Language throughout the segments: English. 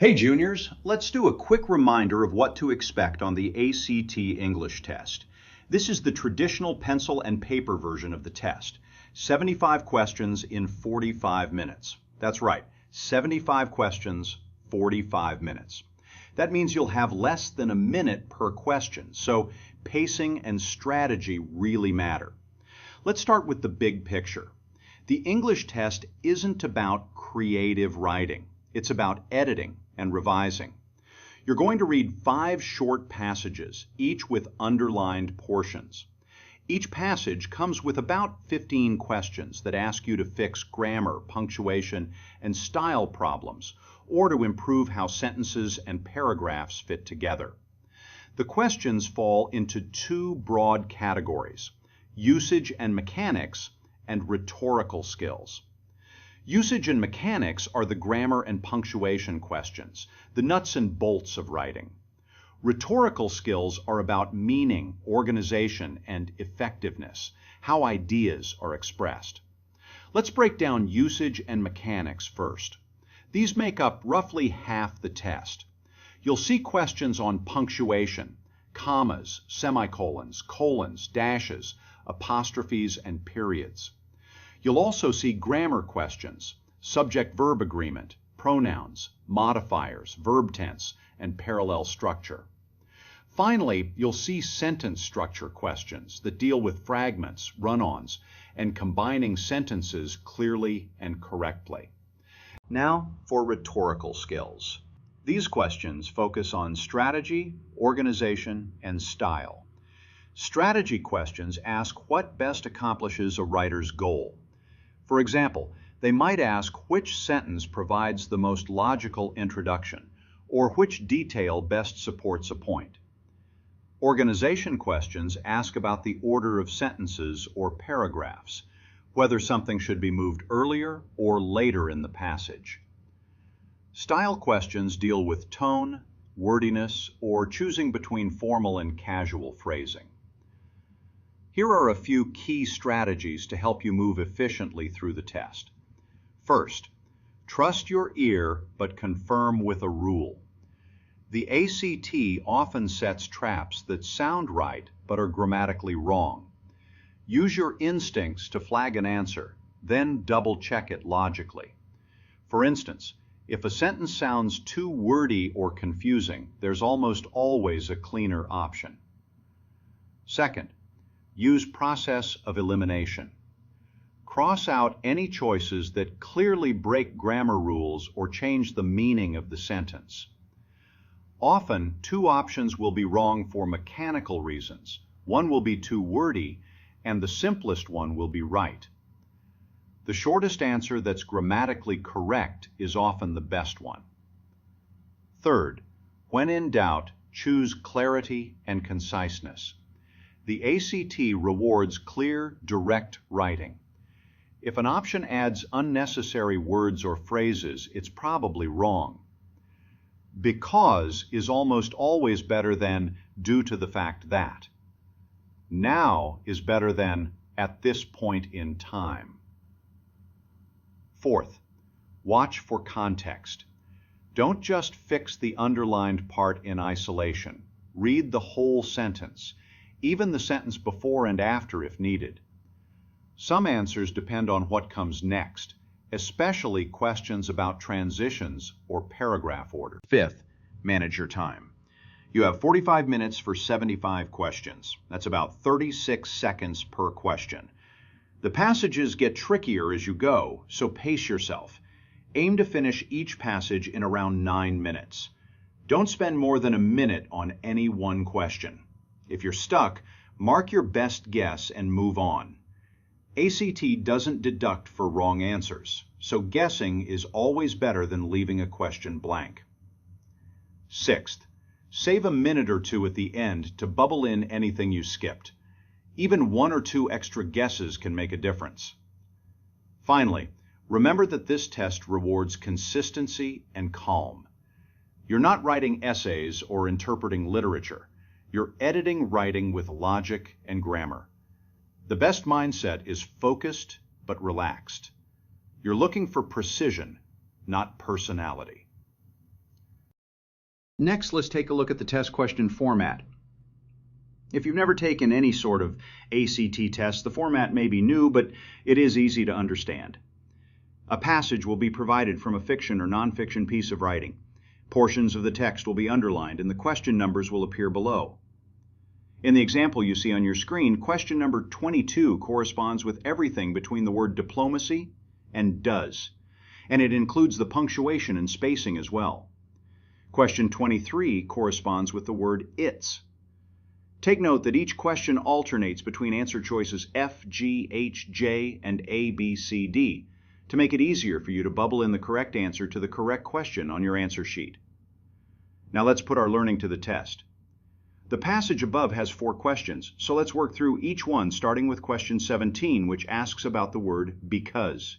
Hey juniors, let's do a quick reminder of what to expect on the ACT English test. This is the traditional pencil and paper version of the test. 75 questions in 45 minutes. That's right, 75 questions, 45 minutes. That means you'll have less than a minute per question, so pacing and strategy really matter. Let's start with the big picture. The English test isn't about creative writing. It's about editing and revising. You're going to read 5 short passages, each with underlined portions. Each passage comes with about 15 questions that ask you to fix grammar, punctuation, and style problems, or to improve how sentences and paragraphs fit together. The questions fall into 2 broad categories: usage and mechanics and rhetorical skills. Usage and mechanics are the grammar and punctuation questions, the nuts and bolts of writing. Rhetorical skills are about meaning, organization, and effectiveness, how ideas are expressed. Let's break down usage and mechanics first. These make up roughly half the test. You'll see questions on punctuation, commas, semicolons, colons, dashes, apostrophes, and periods. You'll also see grammar questions, subject-verb agreement, pronouns, modifiers, verb tense, and parallel structure. Finally, you'll see sentence structure questions that deal with fragments, run-ons, and combining sentences clearly and correctly. Now for rhetorical skills. These questions focus on strategy, organization, and style. Strategy questions ask what best accomplishes a writer's goal. For example, they might ask which sentence provides the most logical introduction, or which detail best supports a point. Organization questions ask about the order of sentences or paragraphs, whether something should be moved earlier or later in the passage. Style questions deal with tone, wordiness, or choosing between formal and casual phrasing. Here are a few key strategies to help you move efficiently through the test. First, trust your ear but confirm with a rule. The ACT often sets traps that sound right but are grammatically wrong. Use your instincts to flag an answer, then double-check it logically. For instance, if a sentence sounds too wordy or confusing, there's almost always a cleaner option. Second, use process of elimination. Cross out any choices that clearly break grammar rules or change the meaning of the sentence. Often, 2 options will be wrong for mechanical reasons. One will be too wordy, and the simplest one will be right. The shortest answer that's grammatically correct is often the best one. Third, when in doubt, choose clarity and conciseness. The ACT rewards clear, direct writing. If an option adds unnecessary words or phrases, it's probably wrong. Because is almost always better than due to the fact that. Now is better than at this point in time. Fourth, watch for context. Don't just fix the underlined part in isolation. Read the whole sentence, even the sentence before and after if needed. Some answers depend on what comes next, especially questions about transitions or paragraph order. Fifth, manage your time. You have 45 minutes for 75 questions. That's about 36 seconds per question. The passages get trickier as you go, so pace yourself. Aim to finish each passage in around 9 minutes. Don't spend more than a minute on any one question. If you're stuck, mark your best guess and move on. ACT doesn't deduct for wrong answers, so guessing is always better than leaving a question blank. Sixth, save a minute or 2 at the end to bubble in anything you skipped. Even 1 or 2 extra guesses can make a difference. Finally, remember that this test rewards consistency and calm. You're not writing essays or interpreting literature. You're editing writing with logic and grammar. The best mindset is focused but relaxed. You're looking for precision, not personality. Next, let's take a look at the test question format. If you've never taken any sort of ACT test, the format may be new, but it is easy to understand. A passage will be provided from a fiction or nonfiction piece of writing. Portions of the text will be underlined, and the question numbers will appear below. In the example you see on your screen, question number 22 corresponds with everything between the word diplomacy and does, and it includes the punctuation and spacing as well. Question 23 corresponds with the word its. Take note that each question alternates between answer choices F, G, H, J, and A, B, C, D to make it easier for you to bubble in the correct answer to the correct question on your answer sheet. Now let's put our learning to the test. The passage above has 4 questions, so let's work through each one starting with question 17, which asks about the word because.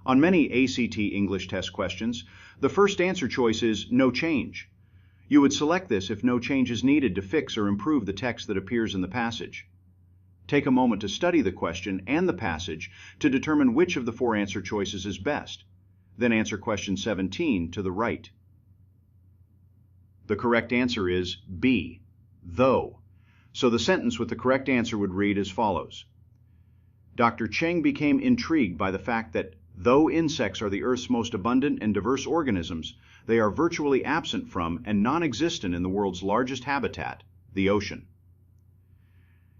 On many ACT English test questions, the first answer choice is no change. You would select this if no change is needed to fix or improve the text that appears in the passage. Take a moment to study the question and the passage to determine which of the 4 answer choices is best. Then answer question 17 to the right. The correct answer is B, though. So the sentence with the correct answer would read as follows. Dr. Cheng became intrigued by the fact that though insects are the Earth's most abundant and diverse organisms, they are virtually absent from and non-existent in the world's largest habitat, the ocean.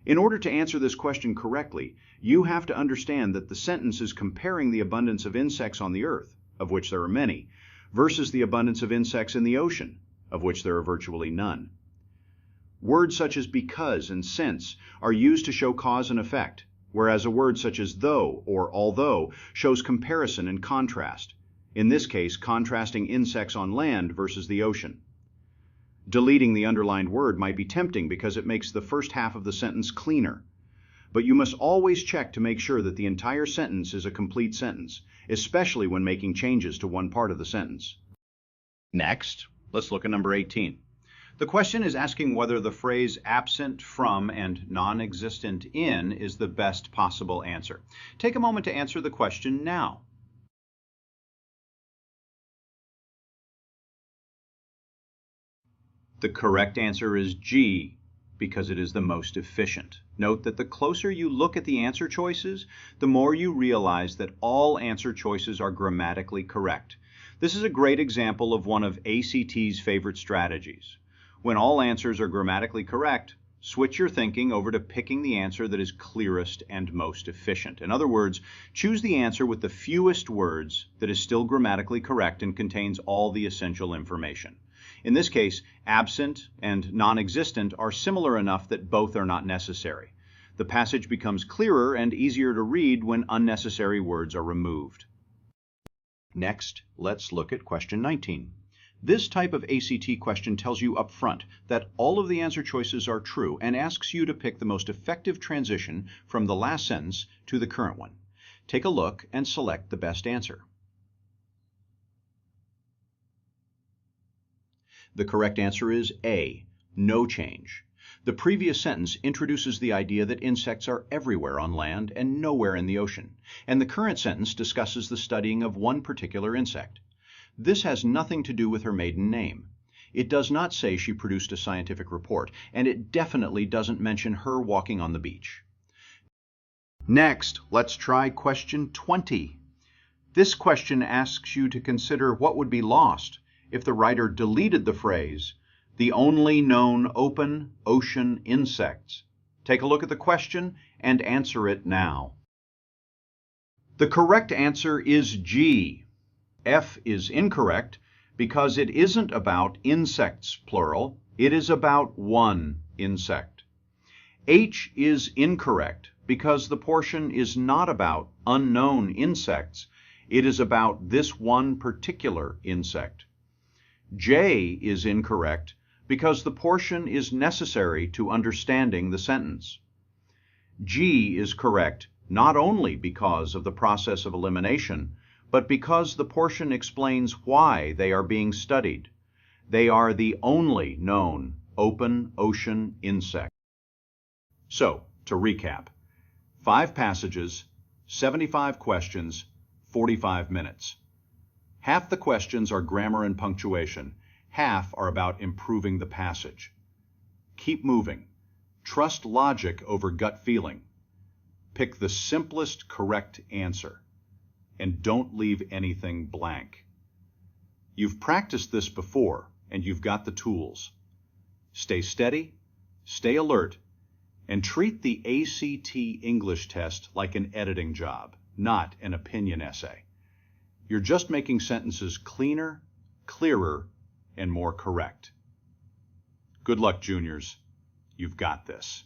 In order to answer this question correctly, you have to understand that the sentence is comparing the abundance of insects on the Earth, of which there are many, versus the abundance of insects in the ocean, of which there are virtually none. Words such as because and since are used to show cause and effect, whereas a word such as though or although shows comparison and contrast, in this case contrasting insects on land versus the ocean. Deleting the underlined word might be tempting because it makes the first half of the sentence cleaner, but you must always check to make sure that the entire sentence is a complete sentence, especially when making changes to one part of the sentence. Next, let's look at number 18. The question is asking whether the phrase absent from and non-existent in is the best possible answer. Take a moment to answer the question now. The correct answer is G, because it is the most efficient. Note that the closer you look at the answer choices, the more you realize that all answer choices are grammatically correct. This is a great example of one of ACT's favorite strategies. When all answers are grammatically correct, switch your thinking over to picking the answer that is clearest and most efficient. In other words, choose the answer with the fewest words that is still grammatically correct and contains all the essential information. In this case, absent and non-existent are similar enough that both are not necessary. The passage becomes clearer and easier to read when unnecessary words are removed. Next, let's look at question 19. This type of ACT question tells you up front that all of the answer choices are true and asks you to pick the most effective transition from the last sentence to the current one. Take a look and select the best answer. The correct answer is A, no change. The previous sentence introduces the idea that insects are everywhere on land and nowhere in the ocean, and the current sentence discusses the studying of one particular insect. This has nothing to do with her maiden name. It does not say she produced a scientific report, and it definitely doesn't mention her walking on the beach. Next, let's try question 20. This question asks you to consider what would be lost if the writer deleted the phrase, the only known open ocean insects. Take a look at the question and answer it now. The correct answer is G. F is incorrect because it isn't about insects, plural. It is about one insect. H is incorrect because the portion is not about unknown insects. It is about this one particular insect. J is incorrect because the portion is necessary to understanding the sentence. G is correct not only because of the process of elimination, but because the portion explains why they are being studied. They are the only known open ocean insect. So, to recap, 5 passages, 75 questions, 45 minutes. Half the questions are grammar and punctuation. Half are about improving the passage. Keep moving. Trust logic over gut feeling. Pick the simplest correct answer. And don't leave anything blank. You've practiced this before, and you've got the tools. Stay steady, stay alert, and treat the ACT English test like an editing job, not an opinion essay. You're just making sentences cleaner, clearer, and more correct. Good luck, juniors. You've got this.